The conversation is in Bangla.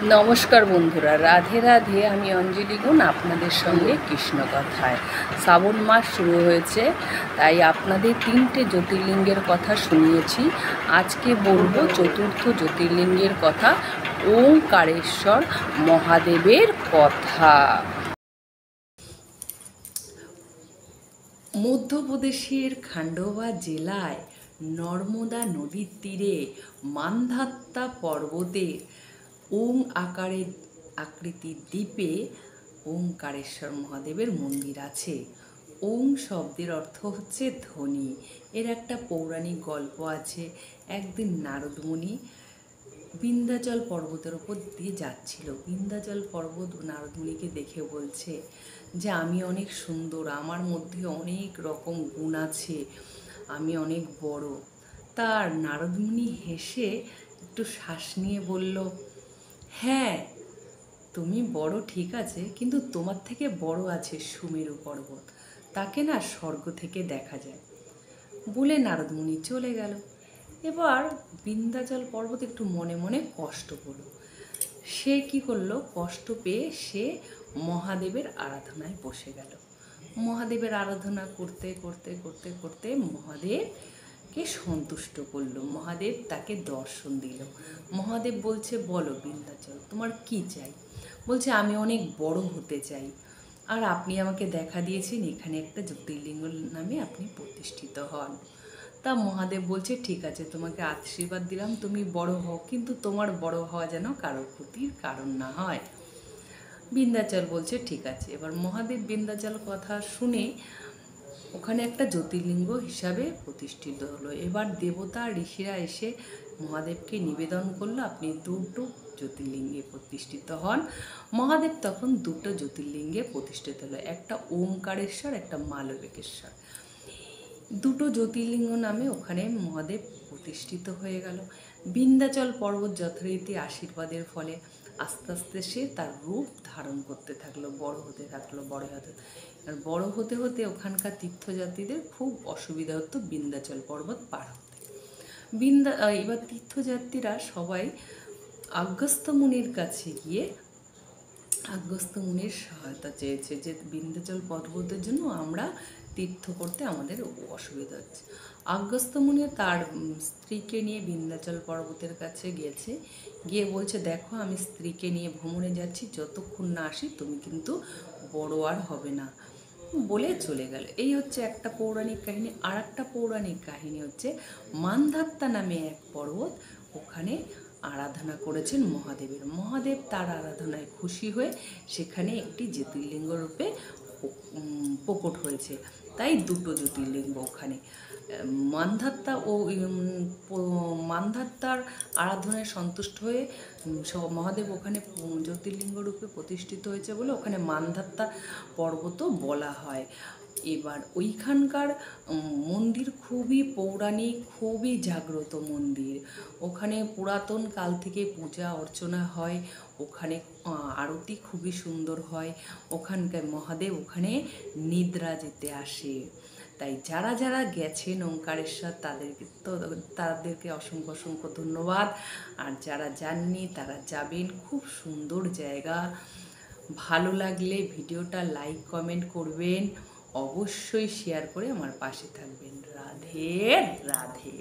নমস্কার বন্ধুরা, রাধে রাধে। আমি অঞ্জলি গুণ আপনাদের সঙ্গে কৃষ্ণ কথায়। শ্রাবণ মাস শুরু হয়েছে, তাই আপনাদের 3টে জ্যোতির্লিঙ্গের কথা শুনিয়েছি। আজকে বলবো চতুর্থ জ্যোতির্লিঙ্গের কথা, ওঙ্কারেশ্বর মহাদেবের কথা। মধ্যপ্রদেশের খান্ডোবা জেলায় নর্মদা নদীর তীরে মান্ধাত্তা পর্বতের ওং আকারের আকৃতির দ্বীপে ওঙ্কারেশ্বর মহাদেবের মন্দির আছে। ওং শব্দের অর্থ হচ্ছে ধ্বনি। এর একটা পৌরাণিক গল্প আছে। একদিন নারদমুনি বিন্ধ্যাচল পর্বতের ওপর দিয়ে যাচ্ছিল। বিন্ধ্যাচল পর্বত নারদমুনিকে দেখে বলছে যে আমি অনেক সুন্দর, আমার মধ্যে অনেক রকম গুণ আছে, আমি অনেক বড়। তার নারদমুনি হেসে একটু শ্বাস নিয়ে বলল, হ্যাঁ তুমি বড় ঠিক আছে, কিন্তু তোমার থেকে বড় আছে সুমেরু পর্বত, তাকে না স্বর্গ থেকে দেখা যায়। বলে নারদমুনি চলে গেল। এবার বিন্ধ্যাচল পর্বত একটু মনে মনে কষ্ট পেল। সে কি করলো, কষ্ট পেয়ে সে মহাদেবের আরাধনায় বসে গেল। মহাদেবের আরাধনা করতে করতে করতে করতে মহাদেবকে সন্তুষ্ট করলো। মহাদেব তাকে দর্শন দিল। মহাদেব বলছে, বলো বিন্ধ্যাচল, তোমার কি চাই? বলছে, আমি অনেক বড় হতে চাই, আর আপনি আমাকে দেখা দিয়েছেন এখানে একটা জ্যোতির্লিঙ্গ নামে আপনি প্রতিষ্ঠিত হন। তা মহাদেব বলছে, ঠিক আছে, তোমাকে আশীর্বাদ দিলাম, তুমি বড় হও, কিন্তু তোমার বড় হওয়া যেন কারো ক্ষতির কারণ না হয়। বিন্ধ্যাচল বলছে ঠিক আছে। এবার মহাদেব বিন্ধ্যাচল কথা শুনে ওখানে একটা জ্যোতির্লিঙ্গ হিসাবে প্রতিষ্ঠিত হলো। এবার দেবতা ঋষিরা এসে মহাদেবকে নিবেদন করলো, আপনি 2টো জ্যোতির্লিঙ্গে প্রতিষ্ঠিত হন। মহাদেব তখন 2টো জ্যোতির্লিঙ্গে প্রতিষ্ঠিত হলো, একটা ওঙ্কারেশ্বর, একটা মালবিকেশ্বর। 2টো জ্যোতির্লিঙ্গ নামে ওখানে মহাদেব প্রতিষ্ঠিত হয়ে গেল। বিন্ধ্যাচল পর্বত যথারীতি আশীর্বাদের ফলে আস্তে আস্তে সে তার রূপ ধারণ করতে থাকলো, বড় হতে থাকলো, আর বড় হতে হতে ওখানকার তীর্থযাত্রীদের খুব অসুবিধা হতো বিন্ধ্যাচল পর্বত পার হতে। এবার তীর্থযাত্রীরা সবাই আগস্ত্য মুনির কাছে গিয়ে আগস্ত্য মুনির সহায়তা চেয়েছে যে বিন্ধ্যাচল পর্বতের জন্য আমরা তীর্থ করতে আমাদের অসুবিধা হচ্ছে। আগস্ত্য মুনি তার স্ত্রীকে নিয়ে বিন্ধ্যাচল পর্বতের কাছে গিয়েছে, গিয়ে বলছে, দেখো আমি স্ত্রীকে নিয়ে ভ্রমণে যাচ্ছি, যতক্ষণ না আসি তুমি কিন্তু বড় আর হবে না, বলে চলে গেল। এই হচ্ছে একটা পৌরাণিক কাহিনী। আর একটা পৌরাণিক কাহিনী হচ্ছে মান্ধাত্তা নামে এক পর্বত, ওখানে আরাধনা করেছেন মহাদেবের। মহাদেব তার আরাধনায় খুশি হয়ে সেখানে একটি জ্যোতির্লিঙ্গ রূপে প্রকট হয়েছে। তাই 2টো জ্যোতির্লিঙ্গ ওখানে। মান্ধাত্তা ও মান্ধাত্তার আরাধনায় সন্তুষ্ট হয়ে মহাদেব ওখানে জ্যোতির্লিঙ্গ রূপে প্রতিষ্ঠিত হয়েছে বলে ওখানে মান্ধাত্তা পর্বতও বলা হয়। এবার ওইখানকার মন্দির খুবই পৌরাণিক, খুবই জাগ্রত মন্দির। ওখানে পুরাতন কাল থেকে পূজা অর্চনা হয়, ওখানে আরতি খুবই সুন্দর হয়। ওখানকার মহাদেব ওখানে নিদ্রা যেতে আসে। তাই যারা যারা গেছেন ওঙ্কারেশ্বর তাদেরকে অসংখ্য অসংখ্য ধন্যবাদ। আর যারা যাননি তারা যাবেন, খুব সুন্দর জায়গা। ভালো লাগলে ভিডিওটা লাইক কমেন্ট করবেন, অবশ্যই শেয়ার করে আমার পাশে থাকবেন। রাধে রাধে।